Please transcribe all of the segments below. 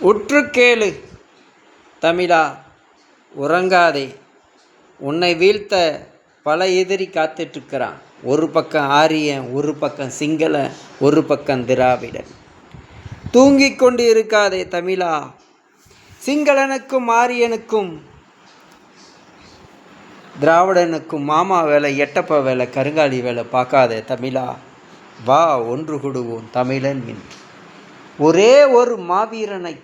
உற்று கேளு தமிழா, உறங்காதே. உன்னை வீழ்த்த பல எதிரி காத்துட்ருக்கிறான். ஒரு பக்கம் ஆரியன், ஒரு பக்கம் சிங்கள, ஒரு பக்கம் திராவிடன். தூங்கிக் கொண்டு இருக்காதே தமிழா. சிங்களனுக்கும் ஆரியனுக்கும் திராவிடனுக்கும் மாமா வேலை, எட்டப்ப வேலை, கருங்காலி வேலை பார்க்காதே தமிழா. வா, ஒன்று கூடுவோம் தமிழன் என்று. ஒரே ஒரு மாவீரனை,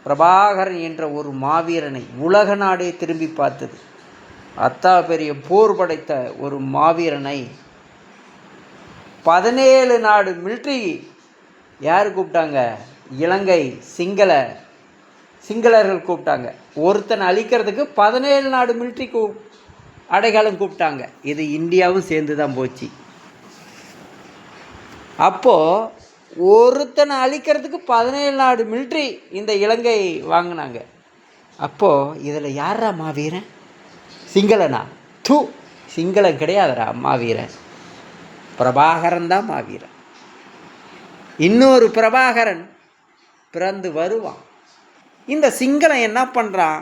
பிரபாகரன் என்ற ஒரு மாவீரனை உலக நாடே திரும்பி பார்த்தது. அத்தா பெரிய போர் படைத்த ஒரு மாவீரனை 17 நாடு மிலிட்ரி யார் கூப்பிட்டாங்க? இலங்கை சிங்களர்கள் கூப்பிட்டாங்க. ஒருத்தனை அழிக்கிறதுக்கு 17 நாடு மிலிட்ரி அடைகாலம் கூப்பிட்டாங்க. இது இந்தியாவும் சேர்ந்து தான் போச்சு. அப்போது ஒருத்தனை அழிக்கிறதுக்கு 17 நாடு மிலிட்ரி இந்த இலங்கை வாங்கினாங்க. அப்போது இதில் யாரா மாவீரன்? சிங்களனா? சிங்களன் கிடையாதுரா மாவீரன். பிரபாகரன் தான் மாவீரன். இன்னொரு பிரபாகரன் பிறந்து வருவான். இந்த சிங்களன் என்ன பண்ணுறான்?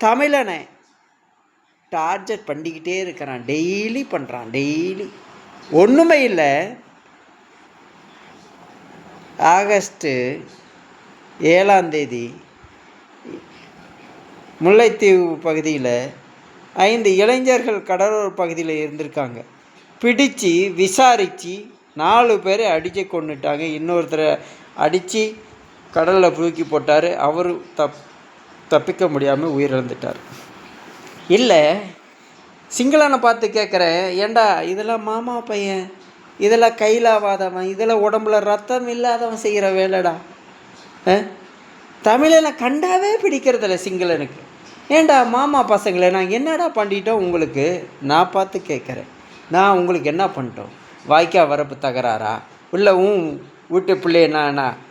தமிழனை டார்ச்சர் பண்ணிக்கிட்டே இருக்கிறான். டெய்லி பண்ணுறான். டெய்லி ஒன்றுமே இல்லை. ஆகஸ்ட் 7 முல்லைத்தீவு பகுதியில் 5 இளைஞர்கள் கடலோர பகுதியில் இருந்திருக்காங்க. பிடிச்சு விசாரித்து 4 பேரை அடித்து கொண்டுட்டாங்க. இன்னொருத்தரை அடித்து கடலில் தூக்கி போட்டார். அவர் தப்பிக்க முடியாமல் உயிரிழந்துட்டார். இல்லை, சிங்களனை பார்த்து கேட்குறேன், ஏண்டா இதெல்லாம் மாமா பையன், இதெல்லாம் கையிலாவாதவன், இதெல்லாம் உடம்புல ரத்தம் இல்லாதவன் செய்கிற வேலைடா. தமிழனை கண்டாவே பிடிக்கிறதில்ல சிங்களனுக்கு. ஏண்டா மாமா பசங்களை நான் என்னடா பண்ணிட்டோம் உங்களுக்கு? நான் பார்த்து கேட்குறேன், நான் உங்களுக்கு என்ன பண்ணிட்டோம்? வாய்க்கா வரப்பு தகராறா? இல்லை வீட்டு பிள்ளைய நான்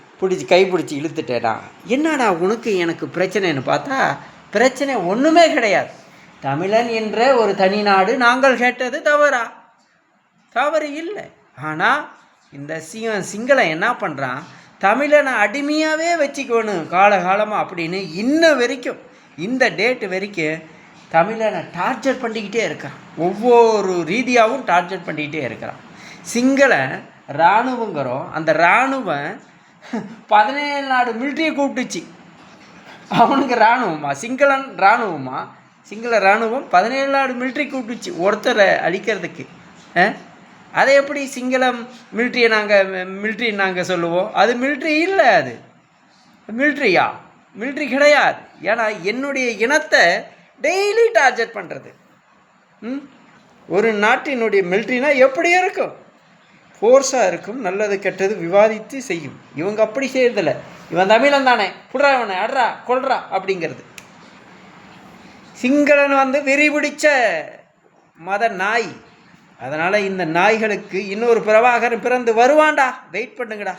கைப்பிடிச்சி இழுத்துட்டேடா? என்னடா உனக்கு எனக்கு பிரச்சனைன்னு பார்த்தா பிரச்சனை ஒன்றுமே கிடையாது. தமிழன் என்ற ஒரு தனி நாடு நாங்கள் கேட்டது தவறு இல்லை. ஆனால் இந்த சிங்களன் என்ன பண்ணுறான்? தமிழனை அடிமையாகவே வச்சுக்கணும் காலகாலமாக அப்படின்னு இன்ன வரைக்கும், இந்த டேட்டு வரைக்கும் தமிழனை டார்ச்சர் பண்ணிக்கிட்டே இருக்கிறான். ஒவ்வொரு ரீதியாகவும் டார்ச்சர் பண்ணிக்கிட்டே இருக்கிறான். சிங்கள இராணுவங்கிறோம். அந்த இராணுவம் 17 நாடு மிலிட்ரியை கூப்பிட்டுச்சு. அவனுக்கு இராணுவமா? சிங்களன் இராணுவமா? சிங்கள இராணுவம் 17 நாடு மிலிட்ரி கூப்பிட்டுச்சு ஒருத்தரை அழிக்கிறதுக்கு. அதை எப்படி சிங்களம் மிலிட்ரி நாங்கள் சொல்லுவோம்? அது மிலிட்ரி இல்லை. அது மிலிட்ரி கிடையாது. ஏன்னா என்னுடைய இனத்தை டெய்லி டார்ச்சர் பண்ணுறது. ஒரு நாட்டினுடைய மிலிட்ரினா எப்படி இருக்கும்? ஃபோர்ஸாக இருக்கும், நல்லது கெட்டது விவாதித்து செய்யும். இவங்க அப்படி செய்யறதில்ல. இவன் தமிழன் தானே, புடுறா இவனை, அட்ரா கொள்றா அப்படிங்கிறது. சிங்களன் வெறி பிடிச்ச மத நாய். அதனால் இந்த நாய்களுக்கு இன்னொரு பிரபாகரன் பிறந்து வருவான்டா. வெயிட் பண்ணுங்கடா.